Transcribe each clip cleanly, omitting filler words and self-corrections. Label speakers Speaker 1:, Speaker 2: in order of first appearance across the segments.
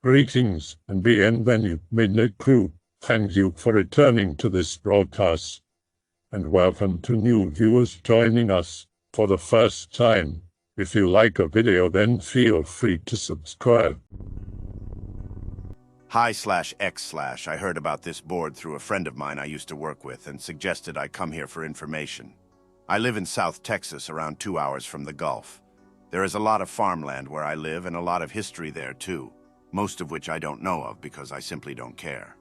Speaker 1: Greetings and bienvenue, Midnight Crew. Thank you for returning to this broadcast, and welcome to new viewers joining us for the first time. If you like a video, then feel free to subscribe.
Speaker 2: Hi/X/, I heard about this board through a friend of mine I used to work with and suggested I come here for information. I live in South Texas, around 2 hours from the Gulf. There is a lot of farmland where I live and a lot of history there too, most of which I don't know of because I simply don't care.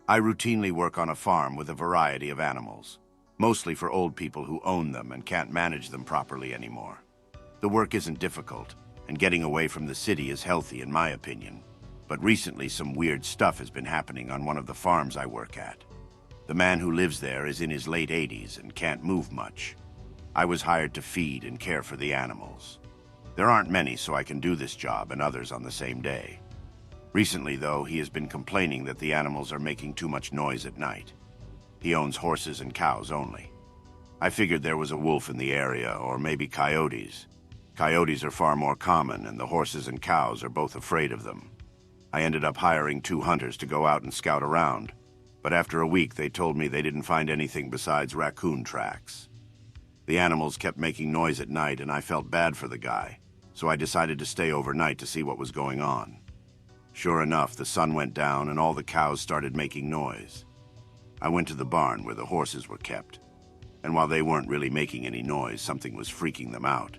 Speaker 2: I routinely work on a farm with a variety of animals, mostly for old people who own them and can't manage them properly anymore. The work isn't difficult, and getting away from the city is healthy in my opinion. But recently some weird stuff has been happening on one of the farms I work at. The man who lives there is in his late 80s and can't move much. I was hired to feed and care for the animals. There aren't many, so I can do this job and others on the same day. Recently, though, he has been complaining that the animals are making too much noise at night. He owns horses and cows only. I figured there was a wolf in the area, or maybe coyotes. Coyotes are far more common, and the horses and cows are both afraid of them. I ended up hiring 2 hunters to go out and scout around, but after a week they told me they didn't find anything besides raccoon tracks. The animals kept making noise at night, and I felt bad for the guy, so I decided to stay overnight to see what was going on. Sure enough, the sun went down and all the cows started making noise. I went to the barn where the horses were kept, and while they weren't really making any noise, something was freaking them out.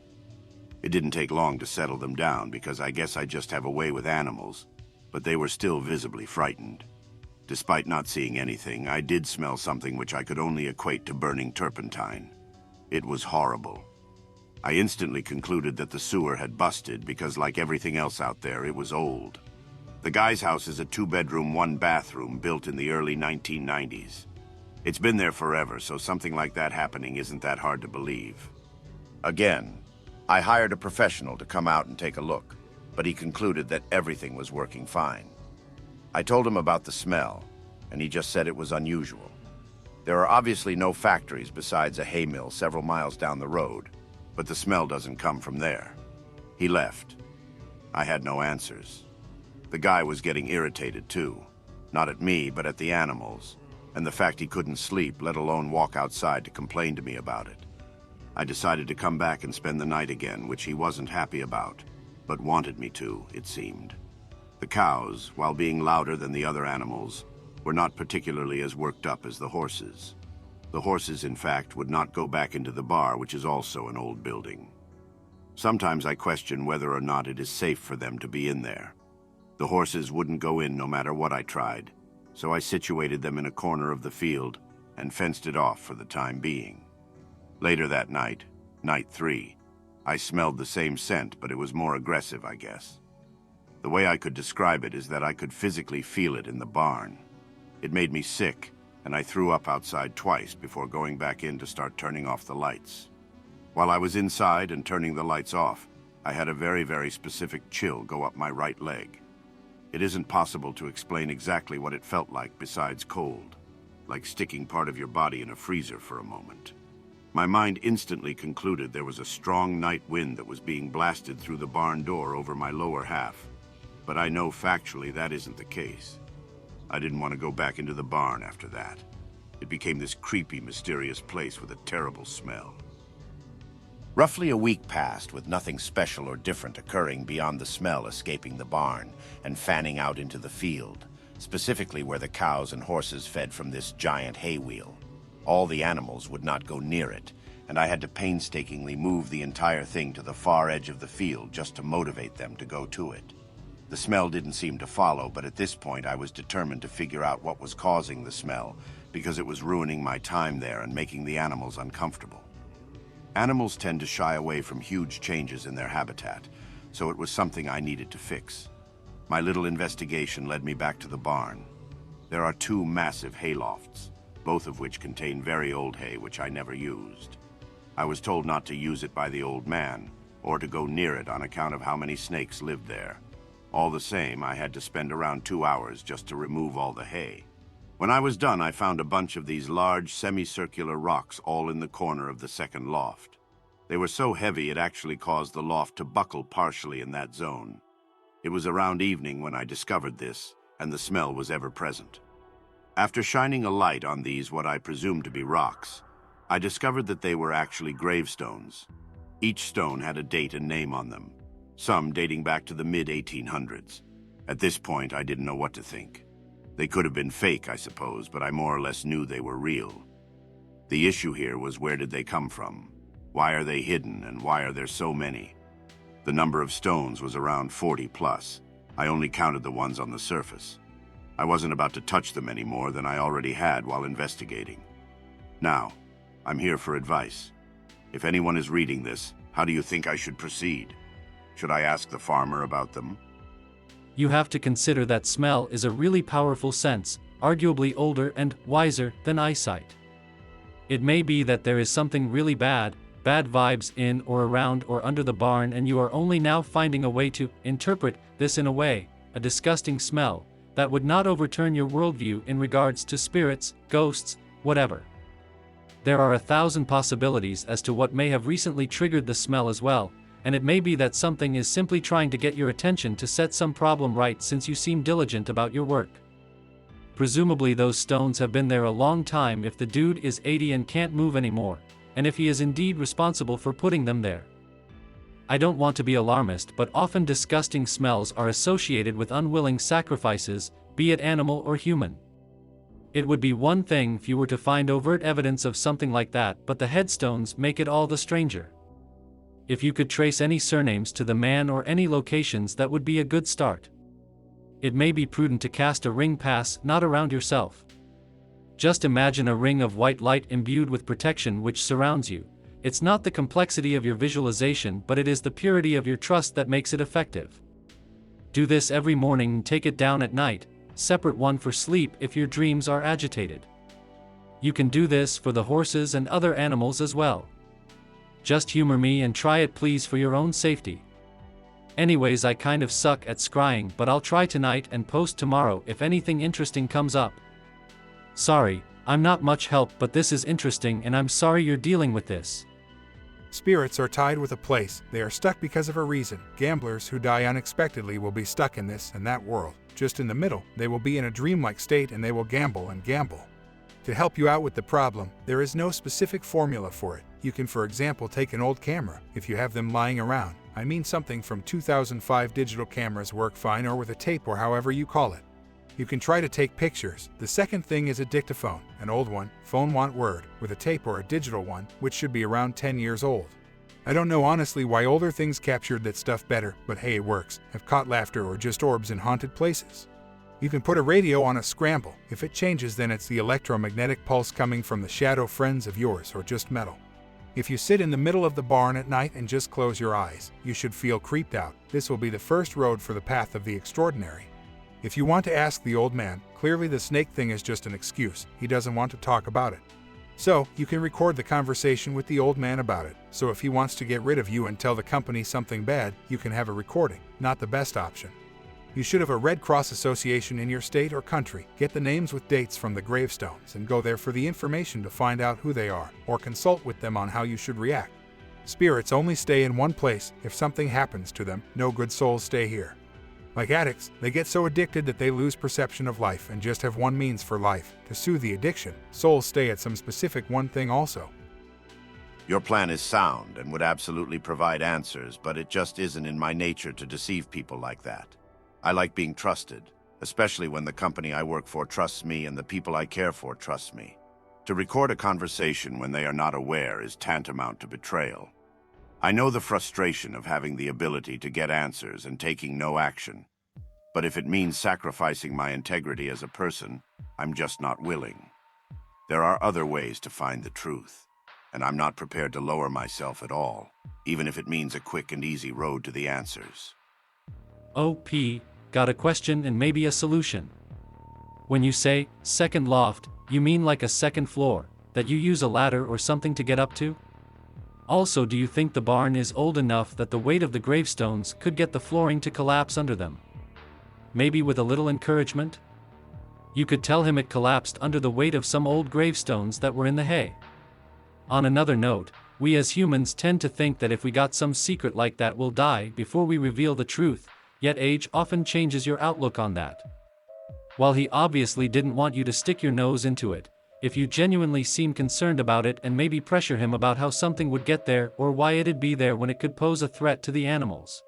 Speaker 2: It didn't take long to settle them down because I guess I just have a way with animals, but they were still visibly frightened. Despite not seeing anything, I did smell something which I could only equate to burning turpentine. It was horrible. I instantly concluded that the sewer had busted because, like everything else out there, it was old. The guy's house is a 2-bedroom, 1-bathroom built in the early 1990s. It's been there forever, so something like that happening isn't that hard to believe. Again, I hired a professional to come out and take a look, but he concluded that everything was working fine. I told him about the smell, and he just said it was unusual. There are obviously no factories besides a hay mill several miles down the road, but the smell doesn't come from there. He left. I had no answers. The guy was getting irritated too, not at me, but at the animals, and the fact he couldn't sleep, let alone walk outside to complain to me about it. I decided to come back and spend the night again, which he wasn't happy about, but wanted me to, it seemed. The cows, while being louder than the other animals, were not particularly as worked up as the horses. The horses, in fact, would not go back into the bar, which is also an old building. Sometimes I question whether or not it is safe for them to be in there. The horses wouldn't go in no matter what I tried, so I situated them in a corner of the field and fenced it off for the time being. Later that night, night 3, I smelled the same scent, but it was more aggressive, I guess. The way I could describe it is that I could physically feel it in the barn. It made me sick, and I threw up outside twice before going back in to start turning off the lights. While I was inside and turning the lights off, I had a very, very specific chill go up my right leg. It isn't possible to explain exactly what it felt like besides cold, like sticking part of your body in a freezer for a moment. My mind instantly concluded there was a strong night wind that was being blasted through the barn door over my lower half, but I know factually that isn't the case. I didn't want to go back into the barn after that. It became this creepy, mysterious place with a terrible smell. Roughly a week passed with nothing special or different occurring beyond the smell escaping the barn and fanning out into the field, specifically where the cows and horses fed from this giant hay wheel. All the animals would not go near it, and I had to painstakingly move the entire thing to the far edge of the field just to motivate them to go to it. The smell didn't seem to follow, but at this point I was determined to figure out what was causing the smell, because it was ruining my time there and making the animals uncomfortable. Animals tend to shy away from huge changes in their habitat, so it was something I needed to fix. My little investigation led me back to the barn. There are 2 massive hay lofts, both of which contain very old hay which I never used. I was told not to use it by the old man, or to go near it on account of how many snakes lived there. All the same, I had to spend around 2 hours just to remove all the hay. When I was done, I found a bunch of these large semicircular rocks all in the corner of the second loft. They were so heavy it actually caused the loft to buckle partially in that zone. It was around evening when I discovered this, and the smell was ever present. After shining a light on these what I presumed to be rocks, I discovered that they were actually gravestones. Each stone had a date and name on them, some dating back to the mid-1800s. At this point, I didn't know what to think. They could have been fake, I suppose, but I more or less knew they were real. The issue here was, where did they come from? Why are they hidden, and why are there so many? The number of stones was around 40 plus. I only counted the ones on the surface. I wasn't about to touch them any more than I already had while investigating. Now, I'm here for advice. If anyone is reading this, how do you think I should proceed? Should I ask the farmer about them?
Speaker 3: You have to consider that smell is a really powerful sense, arguably older and wiser than eyesight. It may be that there is something really bad vibes in or around or under the barn, and you are only now finding a way to interpret this in a way, a disgusting smell, that would not overturn your worldview in regards to spirits, ghosts, whatever. There are 1,000 possibilities as to what may have recently triggered the smell as well, and it may be that something is simply trying to get your attention to set some problem right, since you seem diligent about your work. Presumably those stones have been there a long time if the dude is 80 and can't move anymore, and if he is indeed responsible for putting them there. I don't want to be alarmist, but often disgusting smells are associated with unwilling sacrifices, be it animal or human. It would be one thing if you were to find overt evidence of something like that, but the headstones make it all the stranger. If you could trace any surnames to the man or any locations, that would be a good start. It may be prudent to cast a ring pass not around yourself. Just imagine a ring of white light imbued with protection which surrounds you. It's not the complexity of your visualization, but it is the purity of your trust that makes it effective. Do this every morning and take it down at night, separate one for sleep if your dreams are agitated. You can do this for the horses and other animals as well. Just humor me and try it please, for your own safety. Anyways, I kind of suck at scrying, but I'll try tonight and post tomorrow if anything interesting comes up. Sorry, I'm not much help, but this is interesting and I'm sorry you're dealing with this.
Speaker 4: Spirits are tied with a place. They are stuck because of a reason. Gamblers who die unexpectedly will be stuck in this and that world. Just in the middle, they will be in a dreamlike state and they will gamble and gamble. To help you out with the problem, there is no specific formula for it. You can, for example, take an old camera, if you have them lying around. I mean, something from 2005 digital cameras work fine, or with a tape, or however you call it. You can try to take pictures. The second thing is a dictaphone, an old one, phone want word, with a tape, or a digital one, which should be around 10 years old. I don't know honestly why older things captured that stuff better, but hey, it works. I've caught laughter or just orbs in haunted places. You can put a radio on a scramble. If it changes, then it's the electromagnetic pulse coming from the shadow friends of yours, or just metal. If you sit in the middle of the barn at night and just close your eyes, you should feel creeped out. This will be the first road for the path of the extraordinary. If you want to ask the old man, clearly the snake thing is just an excuse. He doesn't want to talk about it. So, you can record the conversation with the old man about it. So if he wants to get rid of you and tell the company something bad, you can have a recording. Not the best option. You should have a Red Cross association in your state or country. Get the names with dates from the gravestones and go there for the information to find out who they are, or consult with them on how you should react. Spirits only stay in one place. If something happens to them, no good souls stay here. Like addicts, they get so addicted that they lose perception of life and just have one means for life. To soothe the addiction, souls stay at some specific one thing also.
Speaker 2: Your plan is sound and would absolutely provide answers, but it just isn't in my nature to deceive people like that. I like being trusted, especially when the company I work for trusts me and the people I care for trust me. To record a conversation when they are not aware is tantamount to betrayal. I know the frustration of having the ability to get answers and taking no action. But if it means sacrificing my integrity as a person, I'm just not willing. There are other ways to find the truth, and I'm not prepared to lower myself at all, even if it means a quick and easy road to the answers.
Speaker 3: OP, got a question and maybe a solution. When you say second loft, you mean like a second floor, that you use a ladder or something to get up to? Also, do you think the barn is old enough that the weight of the gravestones could get the flooring to collapse under them? Maybe with a little encouragement? You could tell him it collapsed under the weight of some old gravestones that were in the hay. On another note, we as humans tend to think that if we got some secret like that we'll die before we reveal the truth, Yet age often changes your outlook on that. While he obviously didn't want you to stick your nose into it, if you genuinely seem concerned about it and maybe pressure him about how something would get there or why it'd be there when it could pose a threat to the animals.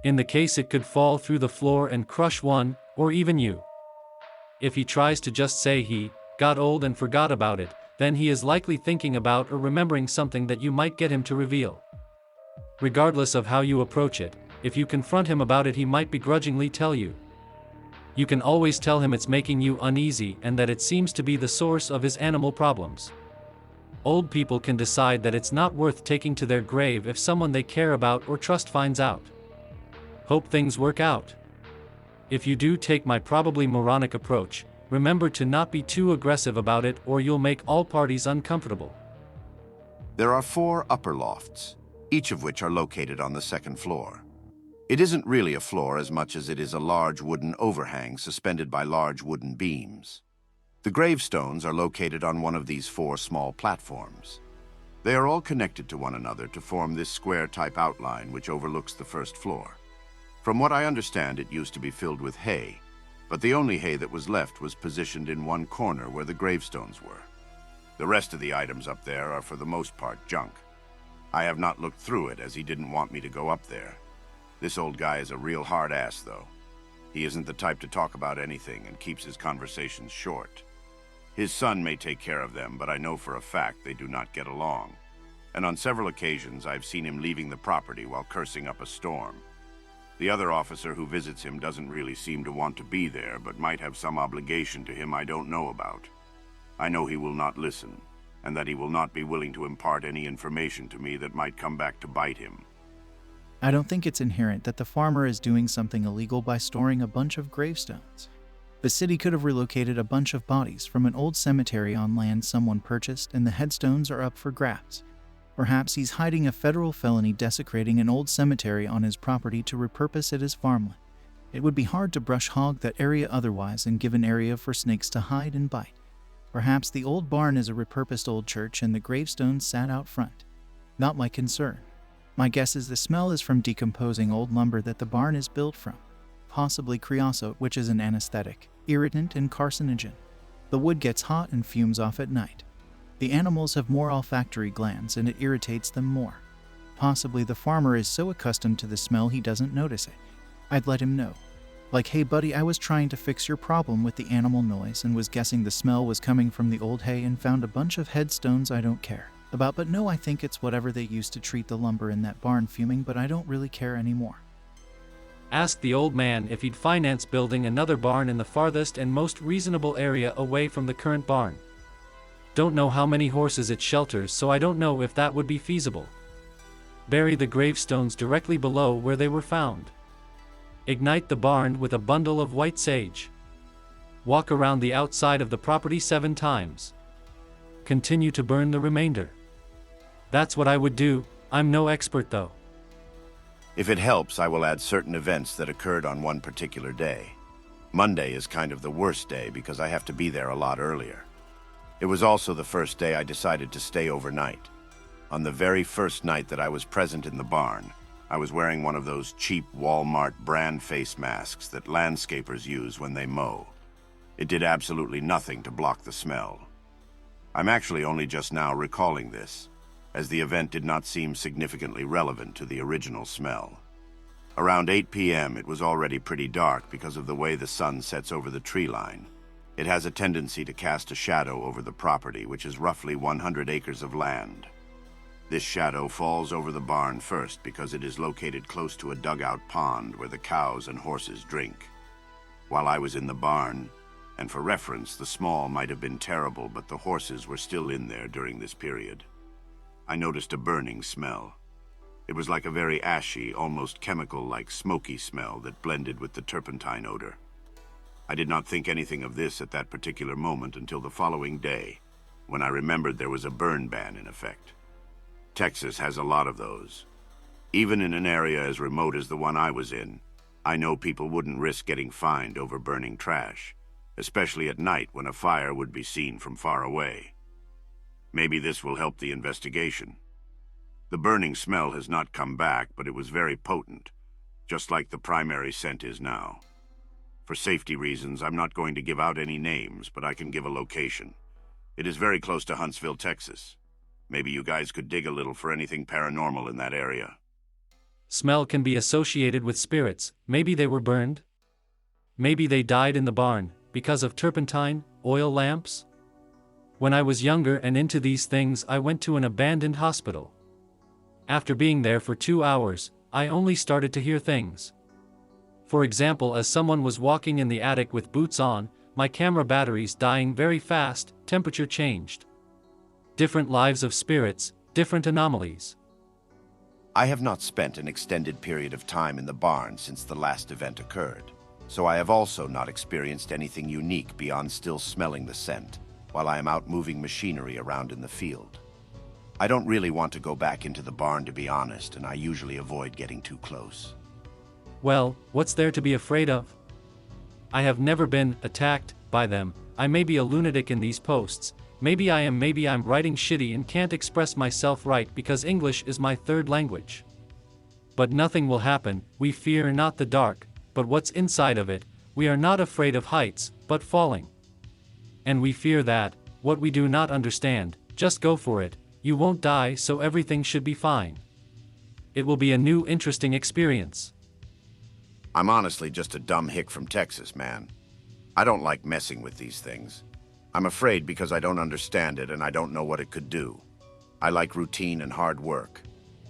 Speaker 3: In the case it could fall through the floor and crush one, or even you. If he tries to just say he got old and forgot about it, then he is likely thinking about or remembering something that you might get him to reveal. Regardless of how you approach it, if you confront him about it, he might begrudgingly tell you. You can always tell him it's making you uneasy and that it seems to be the source of his animal problems. Old people can decide that it's not worth taking to their grave if someone they care about or trust finds out. Hope things work out. If you do take my probably moronic approach, remember to not be too aggressive about it or you'll make all parties uncomfortable.
Speaker 2: There are 4 upper lofts, each of which are located on the 2nd floor. It isn't really a floor as much as it is a large wooden overhang suspended by large wooden beams. The gravestones are located on one of these 4 small platforms. They are all connected to one another to form this square-type outline which overlooks the 1st floor. From what I understand, it used to be filled with hay, but the only hay that was left was positioned in one corner where the gravestones were. The rest of the items up there are for the most part junk. I have not looked through it as he didn't want me to go up there. This old guy is a real hard ass, though. He isn't the type to talk about anything and keeps his conversations short. His son may take care of them, but I know for a fact they do not get along. And on several occasions I've seen him leaving the property while cursing up a storm. The other officer who visits him doesn't really seem to want to be there, but might have some obligation to him I don't know about. I know he will not listen, and that he will not be willing to impart any information to me that might come back to bite him.
Speaker 5: I don't think it's inherent that the farmer is doing something illegal by storing a bunch of gravestones. The city could have relocated a bunch of bodies from an old cemetery on land someone purchased and the headstones are up for grabs. Perhaps he's hiding a federal felony desecrating an old cemetery on his property to repurpose it as farmland. It would be hard to brush hog that area otherwise and give an area for snakes to hide and bite. Perhaps the old barn is a repurposed old church and the gravestones sat out front. Not my concern. My guess is the smell is from decomposing old lumber that the barn is built from. Possibly creosote, which is an anesthetic, irritant, and carcinogen. The wood gets hot and fumes off at night. The animals have more olfactory glands and it irritates them more. Possibly the farmer is so accustomed to the smell he doesn't notice it. I'd let him know. Like, hey buddy, I was trying to fix your problem with the animal noise and was guessing the smell was coming from the old hay and found a bunch of headstones I don't care about, but no, I think it's whatever they used to treat the lumber in that barn fuming, but I don't really care anymore.
Speaker 3: Ask the old man if he'd finance building another barn in the farthest and most reasonable area away from the current barn. Don't know how many horses it shelters, so I don't know if that would be feasible. Bury the gravestones directly below where they were found. Ignite the barn with a bundle of white sage. Walk around the outside of the property 7 times. Continue to burn the remainder. That's what I would do. I'm no expert though.
Speaker 2: If it helps, I will add certain events that occurred on one particular day. Monday is kind of the worst day because I have to be there a lot earlier. It was also the first day I decided to stay overnight. On the very first night that I was present in the barn, I was wearing one of those cheap Walmart brand face masks that landscapers use when they mow. It did absolutely nothing to block the smell. I'm actually only just now recalling this, as the event did not seem significantly relevant to the original smell. Around 8 p.m. it was already pretty dark because of the way the sun sets over the tree line. It has a tendency to cast a shadow over the property, which is roughly 100 acres of land. This shadow falls over the barn first because it is located close to a dugout pond where the cows and horses drink. While I was in the barn, and for reference, the smell might have been terrible, but the horses were still in there during this period, I noticed a burning smell. It was like a very ashy, almost chemical-like smoky smell that blended with the turpentine odor. I did not think anything of this at that particular moment until the following day, when I remembered there was a burn ban in effect. Texas has a lot of those. Even in an area as remote as the one I was in, I know people wouldn't risk getting fined over burning trash, especially at night when a fire would be seen from far away. Maybe this will help the investigation. The burning smell has not come back, but it was very potent. just like the primary scent is now. For safety reasons, I'm not going to give out any names, but I can give a location. It is very close to Huntsville, Texas. Maybe you guys could dig a little for anything paranormal in that area.
Speaker 3: Smell can be associated with spirits. Maybe they were burned? Maybe they died in the barn, because of turpentine, oil lamps? When I was younger and into these things, I went to an abandoned hospital. After being there for 2 hours, I only started to hear things. For example, as someone was walking in the attic with boots on, my camera batteries dying very fast, temperature changed. Different lives of spirits, different anomalies.
Speaker 2: I have not spent an extended period of time in the barn since the last event occurred, so I have also not experienced anything unique beyond still smelling the scent, while I am out moving machinery around in the field. I don't really want to go back into the barn, to be honest, and I usually avoid getting too close.
Speaker 3: Well, what's there to be afraid of? I have never been attacked by them. I may be a lunatic in these posts. Maybe I'm writing shitty and can't express myself right because English is my third language. But nothing will happen. We fear not the dark, but what's inside of it. We are not afraid of heights, but falling. And we fear that, what we do not understand. Just go for it. You won't die, so everything should be fine. It will be a new interesting experience.
Speaker 2: I'm honestly just a dumb hick from Texas, man. I don't like messing with these things. I'm afraid because I don't understand it and I don't know what it could do. I like routine and hard work.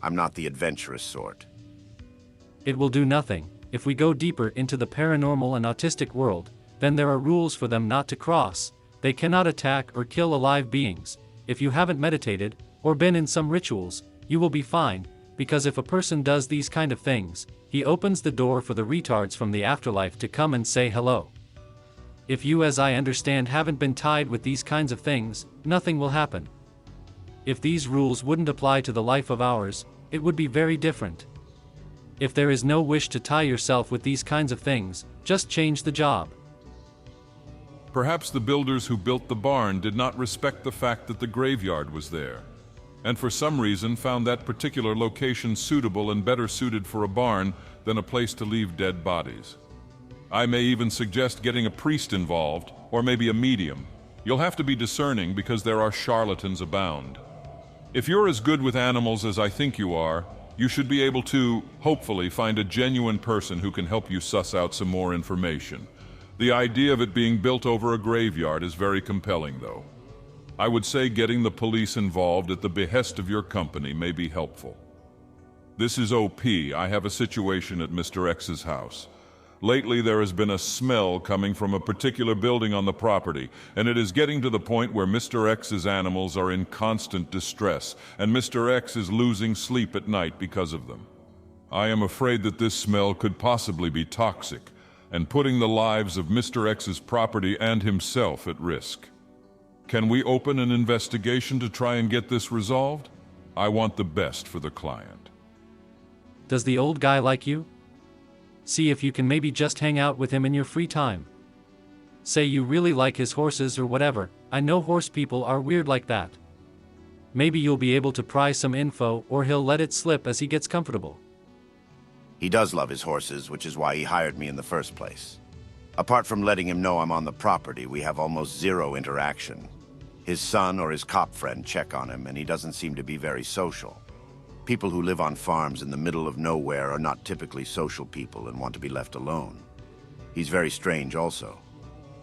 Speaker 2: I'm not the adventurous sort.
Speaker 3: It will do nothing. If we go deeper into the paranormal and autistic world, then there are rules for them not to cross. They cannot attack or kill alive beings. If you haven't meditated, or been in some rituals, you will be fine, because if a person does these kind of things, he opens the door for the retards from the afterlife to come and say hello. If you, as I understand, haven't been tied with these kinds of things, nothing will happen. If these rules wouldn't apply to the life of ours, it would be very different. If there is no wish to tie yourself with these kinds of things, just change the job.
Speaker 6: Perhaps the builders who built the barn did not respect the fact that the graveyard was there, and for some reason found that particular location suitable and better suited for a barn than a place to leave dead bodies. I may even suggest getting a priest involved, or maybe a medium. You'll have to be discerning because there are charlatans abound. If you're as good with animals as I think you are, you should be able to, hopefully, find a genuine person who can help you suss out some more information. The idea of it being built over a graveyard is very compelling, though. I would say getting the police involved at the behest of your company may be helpful. This is OP. I have a situation at Mr. X's house. Lately, there has been a smell coming from a particular building on the property, and it is getting to the point where Mr. X's animals are in constant distress, and Mr. X is losing sleep at night because of them. I am afraid that this smell could possibly be toxic, and putting the lives of Mr. X's property and himself at risk. Can we open an investigation to try and get this resolved? I want the best for the client.
Speaker 3: Does the old guy like you? See if you can maybe just hang out with him in your free time. Say you really like his horses or whatever. I know horse people are weird like that. Maybe you'll be able to pry some info, or he'll let it slip as he gets comfortable.
Speaker 2: He does love his horses, which is why he hired me in the first place. Apart from letting him know I'm on the property, we have almost zero interaction. His son or his cop friend check on him, and he doesn't seem to be very social. People who live on farms in the middle of nowhere are not typically social people and want to be left alone. He's very strange also.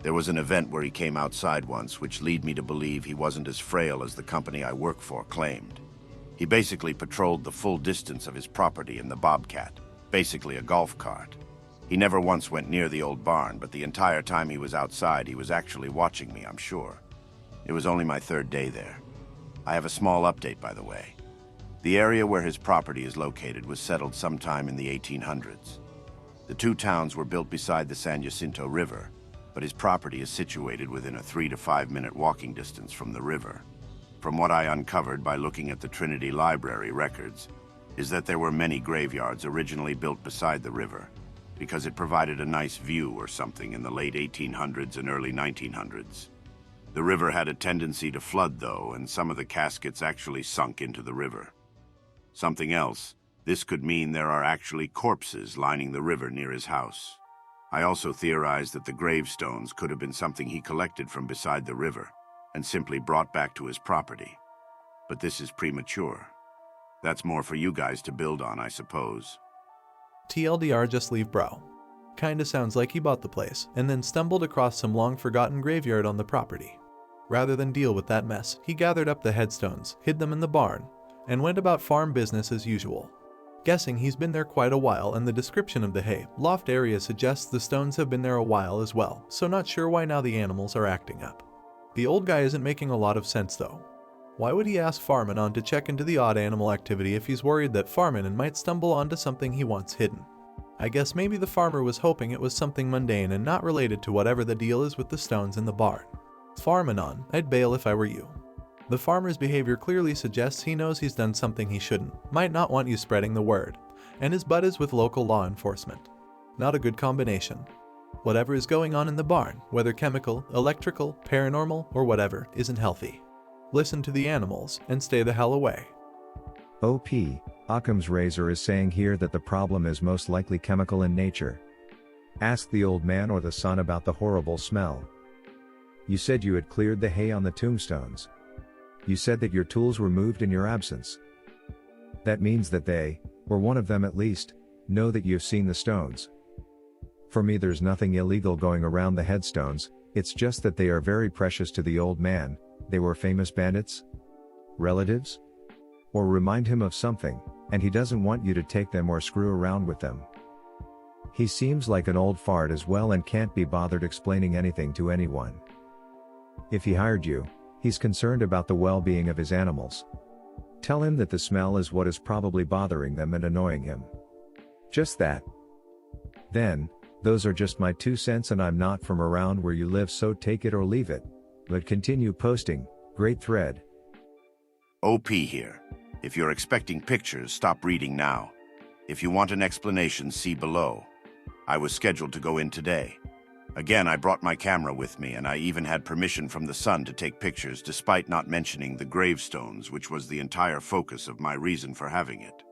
Speaker 2: There was an event where he came outside once, which led me to believe he wasn't as frail as the company I work for claimed. He basically patrolled the full distance of his property in the Bobcat, basically a golf cart. He never once went near the old barn, but the entire time he was outside, he was actually watching me, I'm sure. It was only my third day there. I have a small update, by the way. The area where his property is located was settled sometime in the 1800s. The two towns were built beside the San Jacinto River, but his property is situated within a 3 to 5 minute walking distance from the river. From what I uncovered by looking at the Trinity Library records, is that there were many graveyards originally built beside the river, because it provided a nice view or something in the late 1800s and early 1900s. The river had a tendency to flood, though, and some of the caskets actually sunk into the river. Something else, This could mean there are actually corpses lining the river near his house. I also theorized that the gravestones could have been something he collected from beside the river and simply brought back to his property. But this is premature. That's more for you guys to build on, I suppose.
Speaker 7: TLDR, just leave bro. Kinda sounds like he bought the place and then stumbled across some long-forgotten graveyard on the property. Rather than deal with that mess, he gathered up the headstones, hid them in the barn, and went about farm business as usual. Guessing he's been there quite a while, and the description of the hay loft area suggests the stones have been there a while as well, so not sure why now the animals are acting up. The old guy isn't making a lot of sense though. Why would he ask Farmanon to check into the odd animal activity if he's worried that Farmanon might stumble onto something he wants hidden? I guess maybe the farmer was hoping it was something mundane and not related to whatever the deal is with the stones in the barn. Farmanon, I'd bail if I were you. The farmer's behavior clearly suggests he knows he's done something he shouldn't, might not want you spreading the word, and his butt is with local law enforcement. Not a good combination. Whatever is going on in the barn, whether chemical, electrical, paranormal, or whatever, isn't healthy. Listen to the animals and stay the hell away.
Speaker 8: OP, Occam's razor is saying here that the problem is most likely chemical in nature. Ask the old man or the son about the horrible smell. You said you had cleared the hay on the tombstones. You said that your tools were moved in your absence. That means that they, or one of them at least, know that you've seen the stones. For me, there's nothing illegal going around the headstones, it's just that they are very precious to the old man. They were famous bandits? Relatives? Or remind him of something, and he doesn't want you to take them or screw around with them. He seems like an old fart as well and can't be bothered explaining anything to anyone. If he hired you, he's concerned about the well-being of his animals. Tell him that the smell is what is probably bothering them and annoying him. Just that. Then, those are just my 2 cents and I'm not from around where you live, so take it or leave it. But continue posting, great thread.
Speaker 2: OP here. If you're expecting pictures, stop reading now. If you want an explanation, see below. I was scheduled to go in today. Again, I brought my camera with me, and I even had permission from the son to take pictures despite not mentioning the gravestones, which was the entire focus of my reason for having it.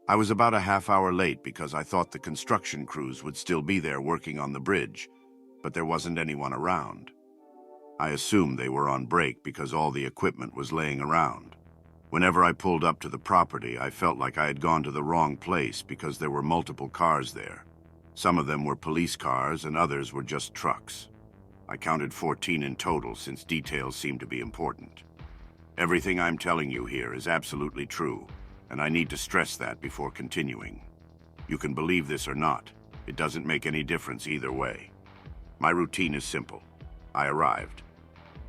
Speaker 2: I was about a half hour late because I thought the construction crews would still be there working on the bridge, but there wasn't anyone around. I assumed they were on break because all the equipment was laying around. Whenever I pulled up to the property, I felt like I had gone to the wrong place because there were multiple cars there. Some of them were police cars and others were just trucks. I counted 14 in total since details seem to be important. Everything I'm telling you here is absolutely true, and I need to stress that before continuing. You can believe this or not. It doesn't make any difference either way. My routine is simple. I arrived.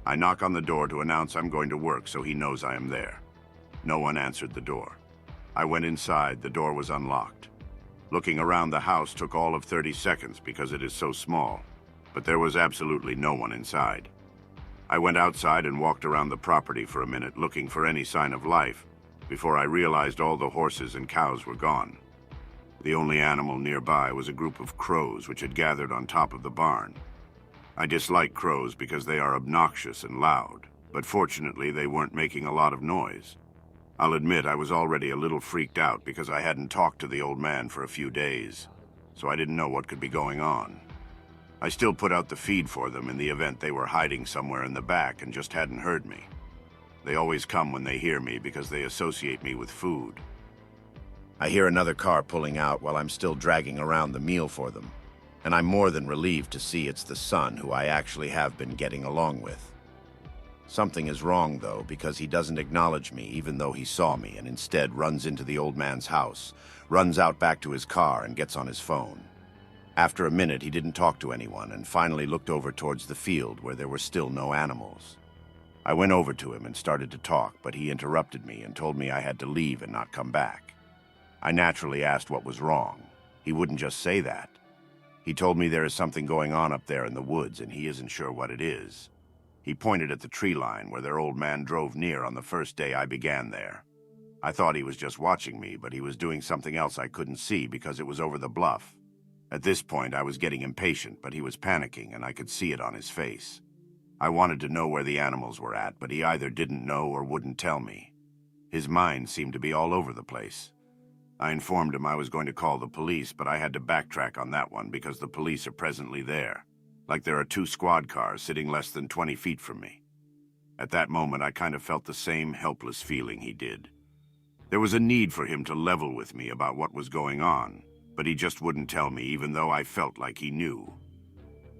Speaker 2: I knock on the door to announce I'm going to work so he knows I am there. No one answered the door. I went inside. The door was unlocked. Looking around the house took all of 30 seconds because it is so small, but there was absolutely no one inside. I went outside and walked around the property for a minute looking for any sign of life before I realized all the horses and cows were gone. The only animal nearby was a group of crows which had gathered on top of the barn. I dislike crows because they are obnoxious and loud, but fortunately they weren't making a lot of noise. I'll admit I was already a little freaked out because I hadn't talked to the old man for a few days, so I didn't know what could be going on. I still put out the feed for them in the event they were hiding somewhere in the back and just hadn't heard me. They always come when they hear me because they associate me with food. I hear another car pulling out while I'm still dragging around the meal for them, and I'm more than relieved to see it's the son who I actually have been getting along with. Something is wrong, though, because he doesn't acknowledge me even though he saw me and instead runs into the old man's house, runs out back to his car and gets on his phone. After a minute, he didn't talk to anyone and finally looked over towards the field where there were still no animals. I went over to him and started to talk, but he interrupted me and told me I had to leave and not come back. I naturally asked what was wrong. He wouldn't just say that. He told me there is something going on up there in the woods and he isn't sure what it is. He pointed at the tree line where their old man drove near on the first day I began there. I thought he was just watching me, but he was doing something else I couldn't see because it was over the bluff. At this point, I was getting impatient, but he was panicking and I could see it on his face. I wanted to know where the animals were at, but he either didn't know or wouldn't tell me. His mind seemed to be all over the place. I informed him I was going to call the police, but I had to backtrack on that one because the police are presently there. Like there are 2 squad cars sitting less than 20 feet from me. At that moment, I kind of felt the same helpless feeling he did. There was a need for him to level with me about what was going on, but he just wouldn't tell me even though I felt like he knew.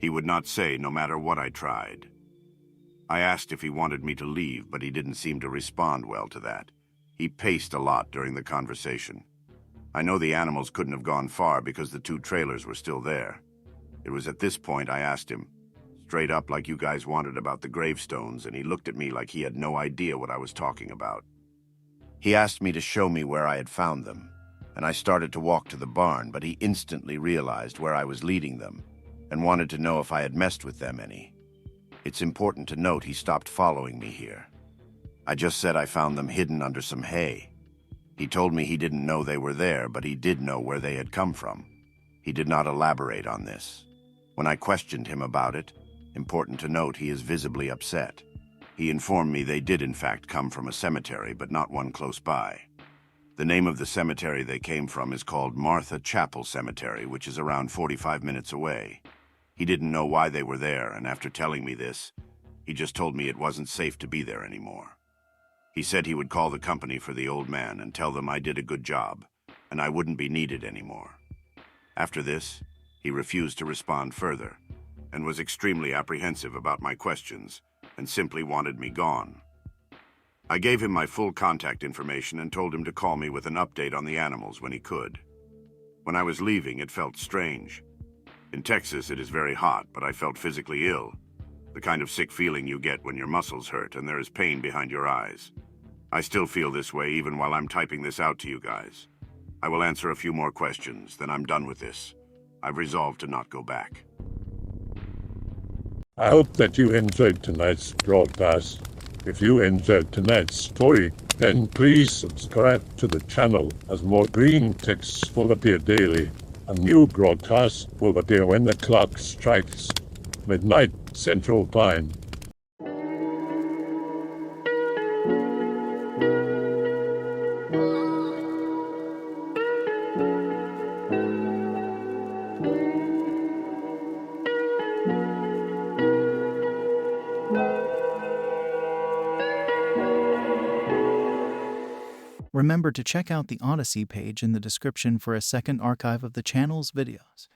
Speaker 2: He would not say no matter what I tried. I asked if he wanted me to leave, but he didn't seem to respond well to that. He paced a lot during the conversation. I know the animals couldn't have gone far because the 2 trailers were still there. It was at this point I asked him, straight up like you guys wanted about the gravestones, and he looked at me like he had no idea what I was talking about. He asked me to show me where I had found them, and I started to walk to the barn, but he instantly realized where I was leading them and wanted to know if I had messed with them any. It's important to note he stopped following me here. I just said I found them hidden under some hay. He told me he didn't know they were there, but he did know where they had come from. He did not elaborate on this. When I questioned him about it, important to note he is visibly upset. He informed me they did in fact come from a cemetery, but not one close by. The name of the cemetery they came from is called Martha Chapel Cemetery, which is around 45 minutes away. He didn't know why they were there, and after telling me this, he just told me it wasn't safe to be there anymore. He said he would call the company for the old man and tell them I did a good job, and I wouldn't be needed anymore. After this, he refused to respond further, and was extremely apprehensive about my questions, and simply wanted me gone. I gave him my full contact information and told him to call me with an update on the animals when he could. When I was leaving, it felt strange. In Texas, it is very hot, but I felt physically ill. The kind of sick feeling you get when your muscles hurt and there is pain behind your eyes. I still feel this way even while I'm typing this out to you guys. I will answer a few more questions, then I'm done with this. I've resolved to not go back.
Speaker 1: I hope that you enjoyed tonight's broadcast. If you enjoyed tonight's story, then please subscribe to the channel as more green texts will appear daily. A new broadcast will appear when the clock strikes midnight Central Time.
Speaker 5: Remember to check out the Odyssey page in the description for a second archive of the channel's videos.